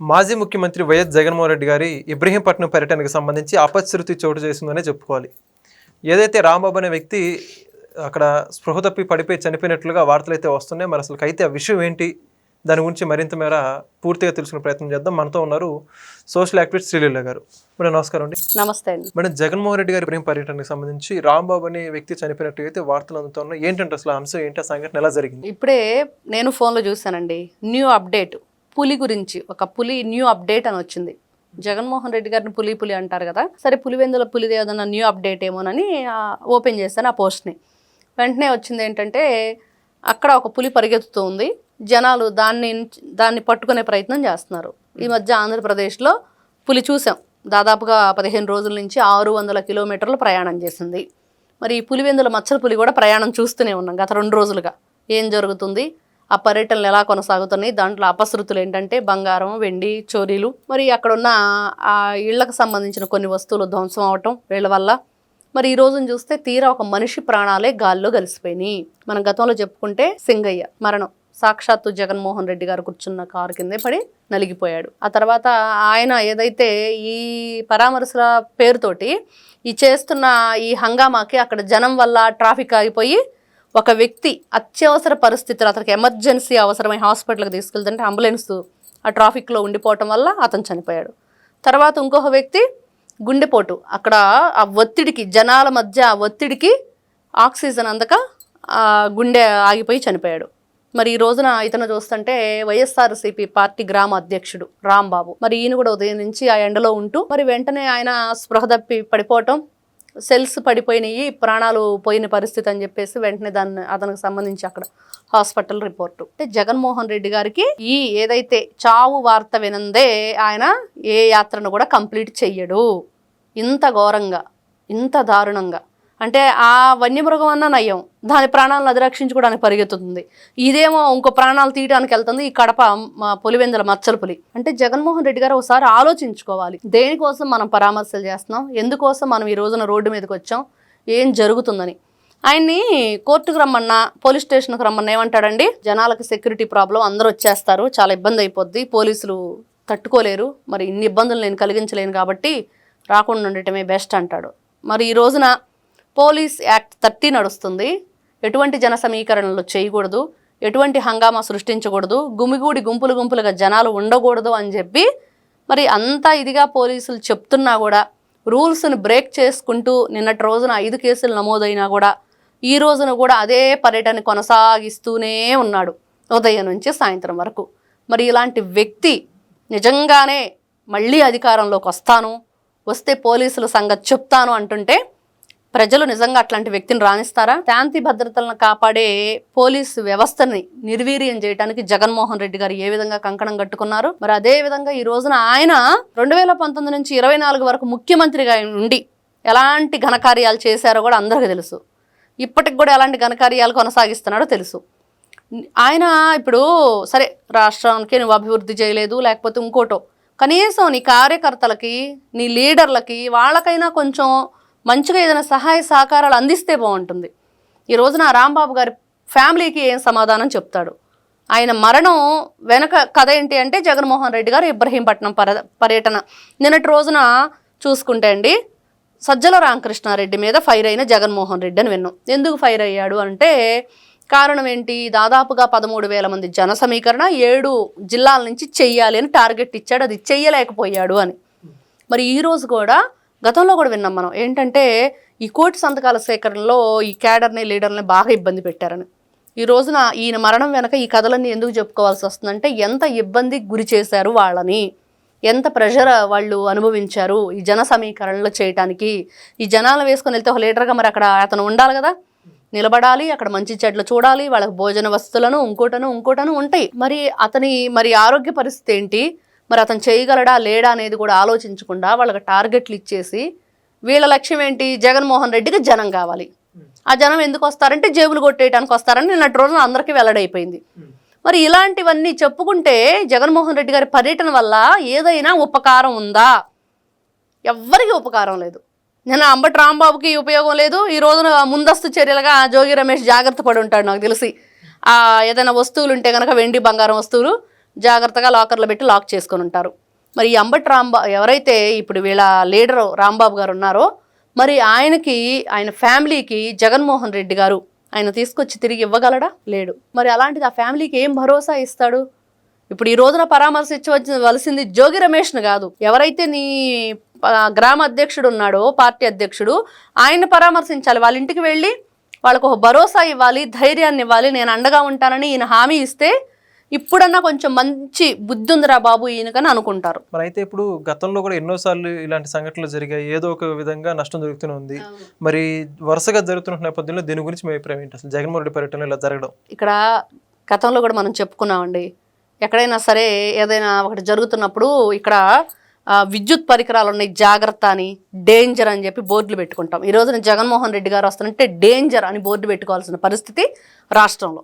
మాజీ ముఖ్యమంత్రి వైఎస్ జగన్మోహన్ రెడ్డి గారి ఇబ్రహీంపట్నం పర్యటనకు సంబంధించి అపశృతి చోటు చేసిందనే చెప్పుకోవాలి. ఏదైతే రాంబాబు అనే వ్యక్తి అక్కడ స్పృహ తప్పి పడిపోయి చనిపోయినట్లుగా వార్తలు అయితే వస్తున్నాయి. మరి అసలు అయితే ఆ విషయం ఏంటి, దాని గురించి మరింత మేర పూర్తిగా తెలుసుకునే ప్రయత్నం చేద్దాం. మనతో ఉన్నారు సోషల్ యాక్టివిస్ట్ శ్రీలీల గారు. మేడం నమస్కారం అండి. నమస్తే అండి. మేడం, జగన్మోహన్ రెడ్డి గారి ఇబ్రహీం పర్యటనకు సంబంధించి రాంబాబు అనే వ్యక్తి చనిపోయినట్టు అయితే వార్తలు అందుతున్నాయి. ఏంటంటే అసలు అంశం ఏంటి, ఆ సంఘటన ఎలా జరిగింది? ఇప్పుడే నేను ఫోన్లో చూశానండి, న్యూ అప్డేట్ పులి గురించి. ఒక పులి న్యూ అప్డేట్ అని వచ్చింది. జగన్మోహన్ రెడ్డి గారిని పులి పులి అంటారు కదా, సరే పులివెందుల పులిది ఏదన్నా న్యూ అప్డేట్ ఏమోనని ఓపెన్ చేశాను ఆ పోస్ట్ని. వెంటనే వచ్చింది ఏంటంటే, అక్కడ ఒక పులి పరిగెత్తుతూ ఉంది, జనాలు దాన్ని పట్టుకునే ప్రయత్నం చేస్తున్నారు. ఈ మధ్య ఆంధ్రప్రదేశ్లో పులి చూసాం, దాదాపుగా 15 రోజుల నుంచి 600 కిలోమీటర్లు ప్రయాణం చేసింది. మరి ఈ పులివెందుల మచ్చల పులి కూడా ప్రయాణం చూస్తూనే ఉన్నాం గత 2 రోజులుగా. ఏం జరుగుతుంది, ఆ పర్యటనలు ఎలా కొనసాగుతున్నాయి, దాంట్లో అపశృతులు ఏంటంటే బంగారం, వెండి చోరీలు, మరి అక్కడున్న ఆ ఇళ్లకు సంబంధించిన కొన్ని వస్తువులు ధ్వంసం అవటం వీళ్ళ వల్ల. మరి ఈ రోజును చూస్తే తీరా ఒక మనిషి ప్రాణాలే గాల్లో కలిసిపోయినాయి. మనం గతంలో చెప్పుకుంటే సింగయ్య మరణం, సాక్షాత్తు జగన్మోహన్ రెడ్డి గారు కూర్చున్న కారు కిందే పడి నలిగిపోయాడు. ఆ తర్వాత ఆయన ఏదైతే ఈ పరామర్శల పేరుతోటి ఈ చేస్తున్న ఈ హంగామాకి అక్కడ జనం వల్ల ట్రాఫిక్ ఆగిపోయి ఒక వ్యక్తి అత్యవసర పరిస్థితులు, అతనికి ఎమర్జెన్సీ అవసరమై హాస్పిటల్కి తీసుకెళ్తుంటే అంబులెన్స్ ఆ ట్రాఫిక్లో ఉండిపోవటం వల్ల అతను చనిపోయాడు. తర్వాత ఇంకొక వ్యక్తి గుండెపోటు, అక్కడ ఆ ఒత్తిడికి, జనాల మధ్య ఆ ఒత్తిడికి ఆక్సిజన్ అందక గుండె ఆగిపోయి చనిపోయాడు. మరి ఈ రోజున ఇతను చూస్తుంటే వైఎస్ఆర్సీపీ పార్టీ గ్రామ అధ్యక్షుడు రాంబాబు, మరి ఈయన కూడా ఉదయం నుంచి ఆ ఎండలో ఉంటూ మరి వెంటనే ఆయన స్పృహ తప్పి పడిపోవటం, సెల్స్ పడిపోయినాయి, ప్రాణాలు పోయిన పరిస్థితి అని చెప్పేసి వెంటనే అతనికి సంబంధించి అక్కడ హాస్పిటల్ రిపోర్టు. అంటే జగన్మోహన్ రెడ్డి గారికి ఈ ఏదైతే చావు వార్త వినందే ఆయన ఏ యాత్రను కూడా కంప్లీట్ చెయ్యడు. ఇంత ఘోరంగా, ఇంత దారుణంగా. అంటే ఆ వన్యమృగం అన్న నయం, దాని ప్రాణాలను అధిరక్షించుకోవడానికి పరిగెత్తుతుంది, ఇదేమో ఇంకో ప్రాణాలు తీయడానికి వెళ్తుంది ఈ కడప పులివెందుల మచ్చల పులి. అంటే జగన్మోహన్ రెడ్డి గారు ఒకసారి ఆలోచించుకోవాలి, దేనికోసం మనం పరామర్శలు చేస్తున్నాం, ఎందుకోసం మనం ఈ రోజున రోడ్డు మీదకి వచ్చాం, ఏం జరుగుతుందని. ఆయన్ని కోర్టుకు రమ్మన్నా, పోలీస్ స్టేషన్కి రమ్మన్నా ఏమంటాడండి, జనాలకి సెక్యూరిటీ ప్రాబ్లం, అందరూ వచ్చేస్తారు, చాలా ఇబ్బంది అయిపోద్ది, పోలీసులు తట్టుకోలేరు, మరి ఇన్ని ఇబ్బందులు నేను కలిగించలేను కాబట్టి రాకుండా ఉండటమే బెస్ట్ అంటాడు. మరి ఈ రోజున పోలీస్ యాక్ట్ 30 నడుస్తుంది. ఎటువంటి జన సమీకరణలు చేయకూడదు, ఎటువంటి హంగామా సృష్టించకూడదు, గుంపులు గుంపులుగా జనాలు ఉండకూడదు అని చెప్పి మరి అంతా ఇదిగా పోలీసులు చెప్తున్నా కూడా రూల్స్ని బ్రేక్ చేసుకుంటూ నిన్నటి రోజున 5 కేసులు నమోదైనా కూడా ఈ రోజున కూడా అదే పర్యటన కొనసాగిస్తూనే ఉన్నాడు ఉదయం నుంచి సాయంత్రం వరకు. మరి ఇలాంటి వ్యక్తి నిజంగానే మళ్ళీ అధికారంలోకి వస్తే పోలీసుల సంగతి చెప్తాను అంటుంటే ప్రజలు నిజంగా అట్లాంటి వ్యక్తిని రాణిస్తారా? శాంతి భద్రతలను కాపాడే పోలీసు వ్యవస్థని నిర్వీర్యం చేయడానికి జగన్మోహన్ రెడ్డి గారు ఏ విధంగా కంకణం కట్టుకున్నారు, మరి అదే విధంగా ఈ రోజున ఆయన 2019 నుంచి 24 వరకు ముఖ్యమంత్రిగా ఉండి ఎలాంటి ఘనకార్యాలు చేశారో కూడా అందరికీ తెలుసు. ఇప్పటికి కూడా ఎలాంటి ఘనకార్యాలు కొనసాగిస్తున్నాడో తెలుసు. ఆయన ఇప్పుడు సరే రాష్ట్రానికి నువ్వు అభివృద్ధి చేయలేదు, లేకపోతే ఇంకోటో, కనీసం నీ కార్యకర్తలకి, నీ లీడర్లకి, వాళ్ళకైనా కొంచెం మంచిగా ఏదైనా సహాయ సహకారాలు అందిస్తే బాగుంటుంది. ఈ రోజున రాంబాబు గారి ఫ్యామిలీకి ఏం సమాధానం చెప్తాడు? ఆయన మరణం వెనక కథ ఏంటి అంటే జగన్మోహన్ రెడ్డి గారు ఇబ్రహీంపట్నం పర్యటన. నిన్నటి రోజున చూసుకుంటే అండి, సజ్జల రామకృష్ణారెడ్డి మీద ఫైర్ అయిన జగన్మోహన్ రెడ్డి అని విన్నాం. ఎందుకు ఫైర్ అయ్యాడు అంటే కారణం ఏంటి, దాదాపుగా 13,000 మంది జన సమీకరణ 7 జిల్లాల నుంచి చెయ్యాలి అని టార్గెట్ ఇచ్చాడు, అది చెయ్యలేకపోయాడు అని. మరి ఈరోజు కూడా గతంలో కూడా విన్నాం మనం ఏంటంటే ఈ కోటి సంతకాల సేకరణలో ఈ క్యాడర్ని, లీడర్ని బాగా ఇబ్బంది పెట్టారని. ఈ రోజున ఈయన మరణం వెనక ఈ కథలన్నీ ఎందుకు చెప్పుకోవాల్సి వస్తుందంటే ఎంత ఇబ్బంది గురి చేశారు వాళ్ళని, ఎంత ప్రెషర్ వాళ్ళు అనుభవించారు ఈ జన సమీకరణలు చేయటానికి. ఈ జనాలు వేసుకొని వెళ్తే ఒక లీడర్గా మరి అక్కడ అతను ఉండాలి కదా, నిలబడాలి, అక్కడ మంచి చెట్లు చూడాలి, వాళ్ళకి భోజన వస్తువులను ఇంకోటను ఉంటాయి. మరి ఆరోగ్య పరిస్థితి ఏంటి, మరి అతను చేయగలడా లేడా అనేది కూడా ఆలోచించకుండా వాళ్ళకి టార్గెట్లు ఇచ్చేసి వీళ్ళ లక్ష్యం ఏంటి, జగన్మోహన్ రెడ్డికి జనం కావాలి. ఆ జనం ఎందుకు వస్తారంటే జేబులు కొట్టేయడానికి వస్తారని నిన్నటి రోజున అందరికీ వెల్లడైపోయింది. మరి ఇలాంటివన్నీ చెప్పుకుంటే జగన్మోహన్ రెడ్డి గారి పర్యటన వల్ల ఏదైనా ఉపకారం ఉందా? ఎవ్వరికి ఉపకారం లేదు. నిన్న అంబటి రాంబాబుకి ఉపయోగం లేదు. ఈ రోజున ముందస్తు చర్యలుగా జోగి రమేష్ జాగ్రత్త పడి ఉంటాడు నాకు తెలిసి. ఏదైనా వస్తువులు ఉంటే కనుక వెండి బంగారం వస్తువులు జాగ్రత్తగా లాకర్లో పెట్టి లాక్ చేసుకొని ఉంటారు. మరి ఈ అంబటి ఎవరైతే ఇప్పుడు వీళ్ళ లీడరు రాంబాబు గారు ఉన్నారో మరి ఆయన ఫ్యామిలీకి జగన్మోహన్ రెడ్డి గారు ఆయన తీసుకొచ్చి తిరిగి ఇవ్వగలడా? లేడు. మరి అలాంటిది ఆ ఫ్యామిలీకి ఏం భరోసా ఇస్తాడు? ఇప్పుడు ఈ రోజున పరామర్శించవలసింది జోగి రమేష్ను కాదు, ఎవరైతే నీ గ్రామ అధ్యక్షుడు ఉన్నాడో, పార్టీ అధ్యక్షుడు, ఆయన పరామర్శించాలి. వాళ్ళ ఇంటికి వెళ్ళి వాళ్ళకు ఒక భరోసా ఇవ్వాలి, ధైర్యాన్ని ఇవ్వాలి. నేను అండగా ఉంటానని ఈయన హామీ ఇస్తే ఇప్పుడన్నా కొంచెం మంచి బుద్ధి ఉందిరా బాబు ఈయనకని అనుకుంటారు. మరి అయితే ఇప్పుడు గతంలో కూడా ఎన్నోసార్లు ఇలాంటి సంఘటనలు జరిగాయి, ఏదో ఒక విధంగా నష్టం జరుగుతూనే ఉంది. మరి వరుసగా జరుగుతున్న నేపథ్యంలో దీని గురించి మీ అభిప్రాయం ఏంటి? అసలు జగన్మోహన్ రెడ్డి పర్యటన ఇలా జరగడం, ఇక్కడ గతంలో కూడా మనం చెప్పుకున్నామండి, ఎక్కడైనా సరే ఏదైనా ఒకటి జరుగుతున్నప్పుడు ఇక్కడ విద్యుత్ పరికరాలు ఉన్నాయి, జాగ్రత్త అని, డేంజర్ అని చెప్పి బోర్డులు పెట్టుకుంటాం. ఈ రోజున జగన్మోహన్ రెడ్డి గారు వస్తుంటే డేంజర్ అని బోర్డు పెట్టుకోవాల్సిన పరిస్థితి రాష్ట్రంలో.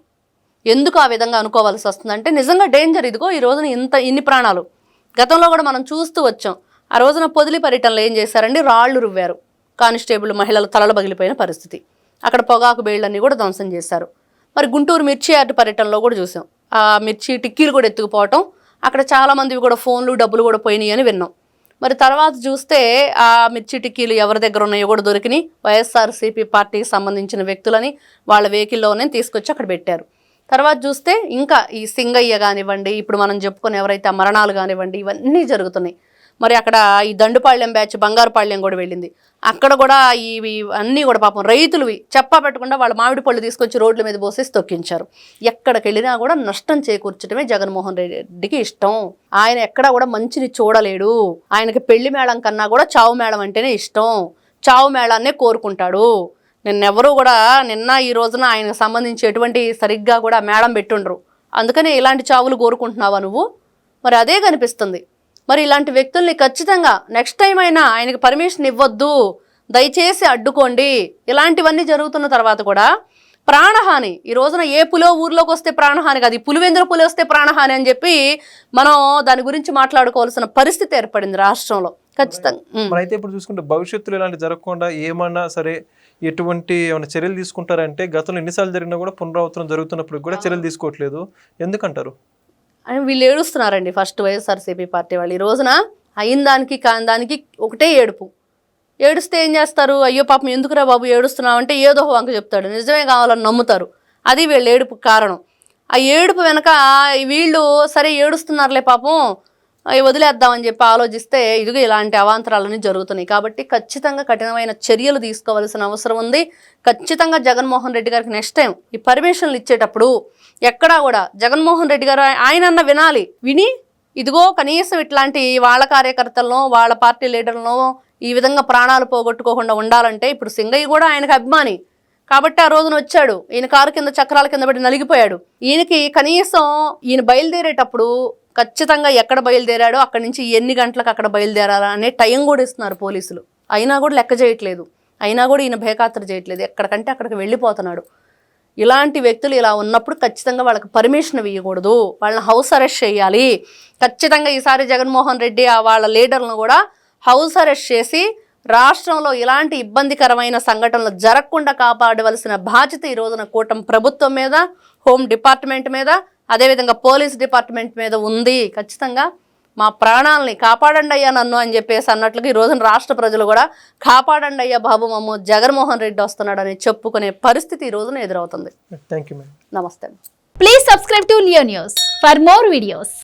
ఎందుకు ఆ విధంగా అనుకోవాల్సి వస్తుందంటే నిజంగా డేంజర్. ఇదిగో ఈ రోజున ఇన్ని ప్రాణాలు గతంలో కూడా మనం చూస్తూ వచ్చాం. ఆ రోజున పొదిలి పర్యటనలో ఏం చేశారండి, రాళ్లు రువ్వారు, కానిస్టేబుల్ మహిళలు తలలు పగిలిపోయిన పరిస్థితి. అక్కడ పొగాకు బేళ్లన్నీ కూడా ధ్వంసం చేశారు. మరి గుంటూరు మిర్చి యార్డు పర్యటనలో కూడా చూసాం, ఆ మిర్చి టిక్కీలు కూడా ఎత్తుకుపోవటం, అక్కడ చాలామందివి కూడా ఫోన్లు డబ్బులు కూడా పోయినాయి అని విన్నాం. మరి తర్వాత చూస్తే ఆ మిర్చి టిక్కీలు ఎవరి దగ్గర ఉన్నాయో కూడా దొరికినాయి. వైఎస్ఆర్సీపీ పార్టీకి సంబంధించిన వ్యక్తులని వాళ్ళ వెహికల్లోనే తీసుకొచ్చి అక్కడ పెట్టారు. తర్వాత చూస్తే ఇంకా ఈ సింగయ్య కానివ్వండి, ఇప్పుడు మనం చెప్పుకొని ఎవరైతే ఆ మరణాలు కానివ్వండి, ఇవన్నీ జరుగుతున్నాయి. మరి అక్కడ ఈ దండుపాళ్యం బ్యాచ్ బంగారుపాళ్యం కూడా వెళ్ళింది. అక్కడ కూడా ఇవి అన్నీ కూడా పాపం రైతులువి చెప్పా పెట్టకుండా వాళ్ళ మామిడి పళ్ళు తీసుకొచ్చి రోడ్ల మీద పోసేసి తొక్కించారు. ఎక్కడికి వెళ్ళినా కూడా నష్టం చేకూర్చడమే జగన్మోహన్ రెడ్డికి ఇష్టం. ఆయన ఎక్కడా కూడా మంచిని చూడలేడు. ఆయనకి పెళ్లి మేళం కన్నా కూడా చావు మేళం అంటేనే ఇష్టం. చావు మేళాన్నే కోరుకుంటాడు. నిన్నెవరూ కూడా ఈ రోజున ఆయనకు సంబంధించి ఎటువంటి సరిగ్గా కూడా మేళం పెట్టుండ్రు. అందుకనే ఇలాంటి చావులు కోరుకుంటున్నావా నువ్వు? మరి అదే కనిపిస్తుంది. మరి ఇలాంటి వ్యక్తుల్ని ఖచ్చితంగా నెక్స్ట్ టైం అయినా ఆయనకి పర్మిషన్ ఇవ్వద్దు, దయచేసి అడ్డుకోండి. ఇలాంటివన్నీ జరుగుతున్న తర్వాత కూడా ప్రాణహాని, ఈ రోజున ఏ పులో ఊర్లోకి వస్తే ప్రాణహాని కాదు, ఈ పులివెందుల పులి వస్తే ప్రాణహాని అని చెప్పి మనం దాని గురించి మాట్లాడుకోవాల్సిన పరిస్థితి ఏర్పడింది రాష్ట్రంలో. ఖచ్చితంగా అయితే ఇప్పుడు చూసుకుంటే భవిష్యత్తులో ఇలాంటి జరగకుండా ఏమన్నా సరే ఎటువంటి ఏమైనా చర్యలు తీసుకుంటారంటే గతంలో ఎన్నిసార్లు జరిగినా కూడా పునరావృతం జరుగుతున్నప్పుడు కూడా చర్యలు తీసుకోవట్లేదు, ఎందుకంటారు? అని వీళ్ళు ఏడుస్తున్నారండి. ఫస్ట్ వైఎస్ఆర్సీపీ పార్టీ వాళ్ళు ఈ రోజున అయిన దానికి కాని దానికి ఒకటే ఏడుపు. ఏడుస్తే ఏం చేస్తారు? అయ్యో పాపం ఎందుకురా బాబు ఏడుస్తున్నావు అంటే ఏదో వంక చెప్తాడు, నిజమే కావాలని నమ్ముతారు. అది వీళ్ళ ఏడుపు కారణం. ఆ ఏడుపు వెనక వీళ్ళు సరే ఏడుస్తున్నారులే పాపం వదిలేద్దామని చెప్పి ఆలోచిస్తే ఇదిగో ఇలాంటి అవాంతరాలన్నీ జరుగుతున్నాయి. కాబట్టి ఖచ్చితంగా కఠినమైన చర్యలు తీసుకోవాల్సిన అవసరం ఉంది. ఖచ్చితంగా జగన్మోహన్ రెడ్డి గారికి నెక్స్ట్ టైం ఈ పర్మిషన్లు ఇచ్చేటప్పుడు ఎక్కడా కూడా జగన్మోహన్ రెడ్డి గారు ఆయనన్న వినాలి. విని ఇదిగో కనీసం ఇట్లాంటి వాళ్ళ కార్యకర్తలను వాళ్ళ పార్టీ లీడర్లను ఈ విధంగా ప్రాణాలు పోగొట్టుకోకుండా ఉండాలంటే ఇప్పుడు సింగయ్య కూడా ఆయనకు అభిమాని కాబట్టి ఆ రోజున వచ్చాడు. ఈయన కారు కింద చక్రాల కింద పడి నలిగిపోయాడు. ఈయనకి కనీసం ఈయన బయలుదేరేటప్పుడు ఖచ్చితంగా ఎక్కడ బయలుదేరాడో అక్కడి నుంచి ఎన్ని గంటలకు అక్కడ బయలుదేరాలా అనే టైం కూడా ఇస్తున్నారు పోలీసులు. అయినా కూడా లెక్క చేయట్లేదు, అయినా కూడా ఈయన భేఖాతరు చేయట్లేదు, ఎక్కడికంటే అక్కడికి వెళ్ళిపోతున్నాడు. ఇలాంటి వ్యక్తులు ఇలా ఉన్నప్పుడు ఖచ్చితంగా వాళ్ళకి పర్మిషన్ ఇవ్వకూడదు, వాళ్ళని హౌస్ అరెస్ట్ చేయాలి. ఖచ్చితంగా ఈసారి జగన్మోహన్ రెడ్డి వాళ్ళ లీడర్లను కూడా హౌస్ అరెస్ట్ చేసి రాష్ట్రంలో ఇలాంటి ఇబ్బందికరమైన సంఘటనలు జరగకుండా కాపాడవలసిన బాధ్యత ఈ రోజున కూటమి ప్రభుత్వం మీద, హోమ్ డిపార్ట్మెంట్ మీద, అదేవిధంగా పోలీస్ డిపార్ట్మెంట్ మీద ఉంది. ఖచ్చితంగా మా ప్రాణాలని కాపాడండి అయ్యా నన్ను అని చెప్పేసి అన్నట్లుగా ఈ రోజున రాష్ట్ర ప్రజలు కూడా కాపాడండి అయ్యా బాబు మమ్మ జగన్మోహన్ రెడ్డి వస్తున్నాడని చెప్పుకునే పరిస్థితి ఈ రోజున ఎదురవుతుంది. Thank you madam. నమస్తే. Please subscribe to Leo News for more videos.